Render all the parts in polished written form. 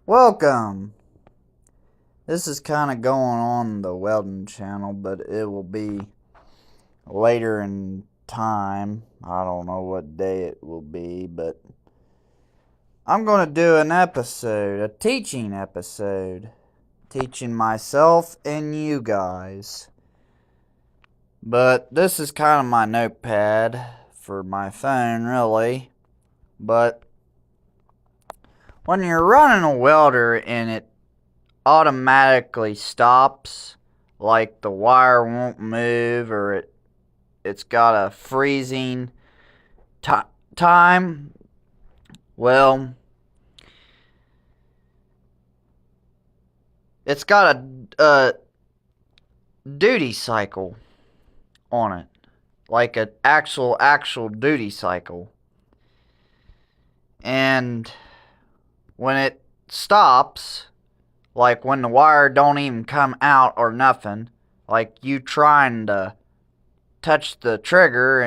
Welcome! This is kind of going on the Welding channel, but it will be later in time. I don't know what day it will be, but I'm going to do an episode, a teaching episode, teaching myself and you guys. But this is kind of my notepad for my phone, really. But when you're running a welder and it automatically stops, like the wire won't move, or it's got a freezing time, well, it's got a duty cycle on it, like an actual duty cycle. And when it stops, like when the wire don't even come out or nothing, like you trying to touch the trigger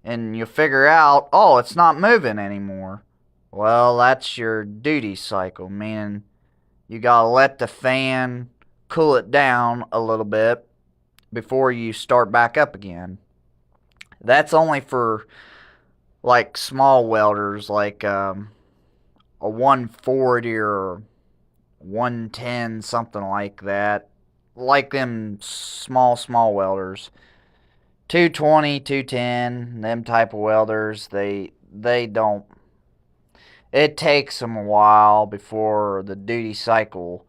and you figure out, oh, it's not moving anymore. Well, that's your duty cycle, meaning you gotta let the fan cool it down a little bit before you start back up again. That's only for like small welders, like a 140 or 110, something like that. Like them small welders. 220, 210, them type of welders, they don't. It takes them a while before the duty cycle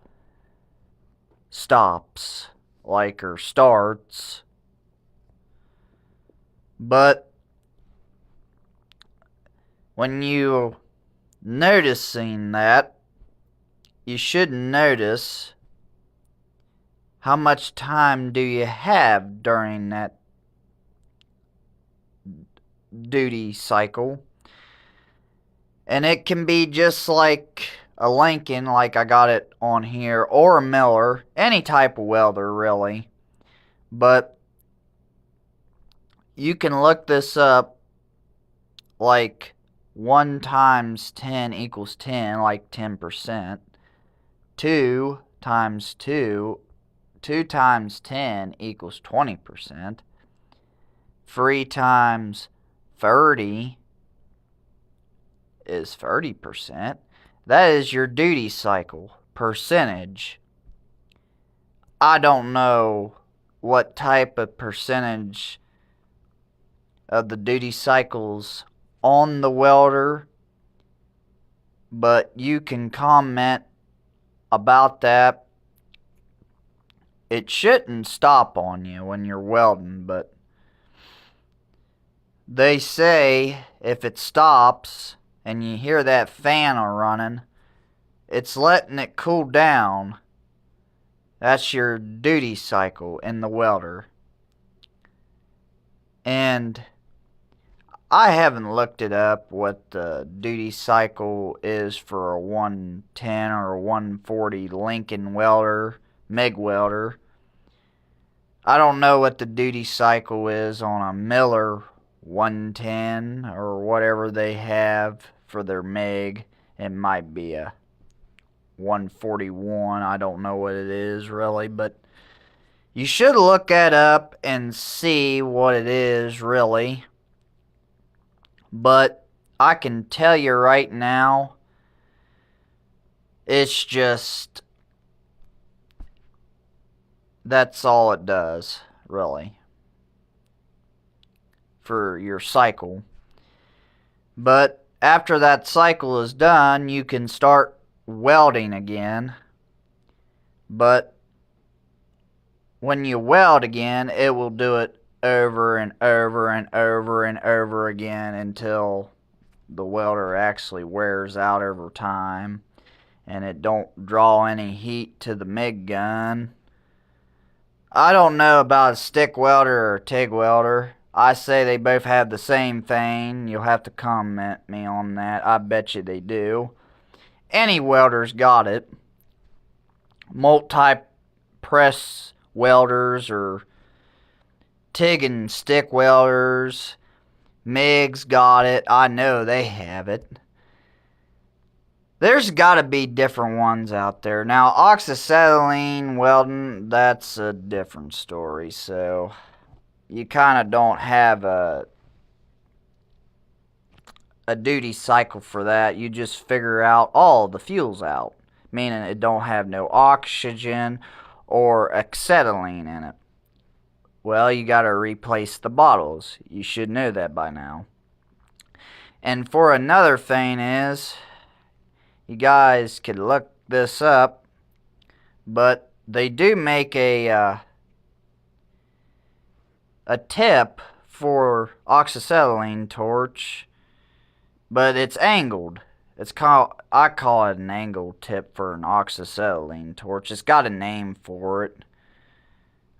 stops, or starts. But when you noticing that, you should notice how much time do you have during that duty cycle. And it can be just like a Lincoln, like I got it on here, or a Miller, any type of welder really. But you can look this up, like 1 times 10 equals 10, like 10%. 2 times 2 times 10 equals 20%. 3 times 30 is 30%. That is your duty cycle percentage. I don't know what type of percentage of the duty cycles on the welder, but you can comment about that. It shouldn't stop on you when you're welding, but they say if it stops and you hear that fan running, it's letting it cool down. That's your duty cycle in the welder. And I haven't looked it up what the duty cycle is for a 110 or a 140 Lincoln welder, MIG welder. I don't know what the duty cycle is on a Miller 110 or whatever they have for their MIG. It might be a 141. I don't know what it is really, but you should look that up and see what it is really. But I can tell you right now, it's just, that's all it does, really, for your cycle. But after that cycle is done, you can start welding again. But when you weld again, it will do it over and over and over and over again until the welder actually wears out over time and it don't draw any heat to the MIG gun. I don't know about a stick welder or a TIG welder. I say they both have the same thing. You'll have to comment me on that. I bet you they do. Any welder's got it. Multi-press welders or TIG and stick welders, MIG's got it. I know they have it. There's got to be different ones out there. Now, oxacetylene welding, that's a different story. So, you kind of don't have a duty cycle for that. You just figure out all the fuels out, meaning it don't have no oxygen or acetylene in it. Well, you got to replace the bottles. You should know that by now. And for another thing is, you guys could look this up, but they do make a tip for oxacetylene torch, but it's angled. I call it an angled tip for an oxacetylene torch. It's got a name for it.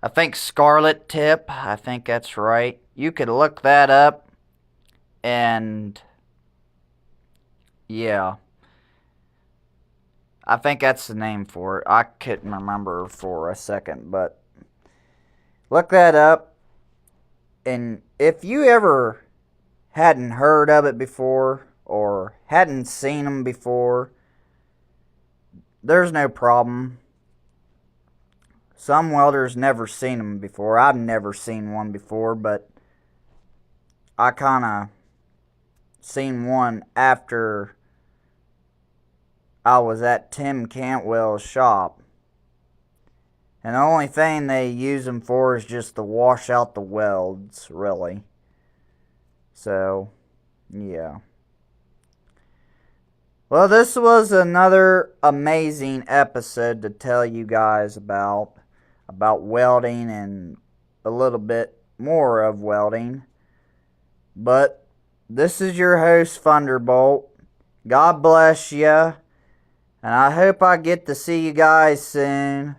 I think Scarlet tip. I think that's right. You could look that up, and yeah, I think that's the name for it. I couldn't remember for a second, but look that up. And if you ever hadn't heard of it before or hadn't seen them before, there's no problem. Some welders never seen them before. I've never seen one before, but I kind of seen one after I was at Tim Cantwell's shop. And the only thing they use them for is just to wash out the welds, really. So, yeah. Well, this was another amazing episode to tell you guys about welding and a little bit more of welding. But this is your host, Thunderbolt. God bless you. And I hope I get to see you guys soon.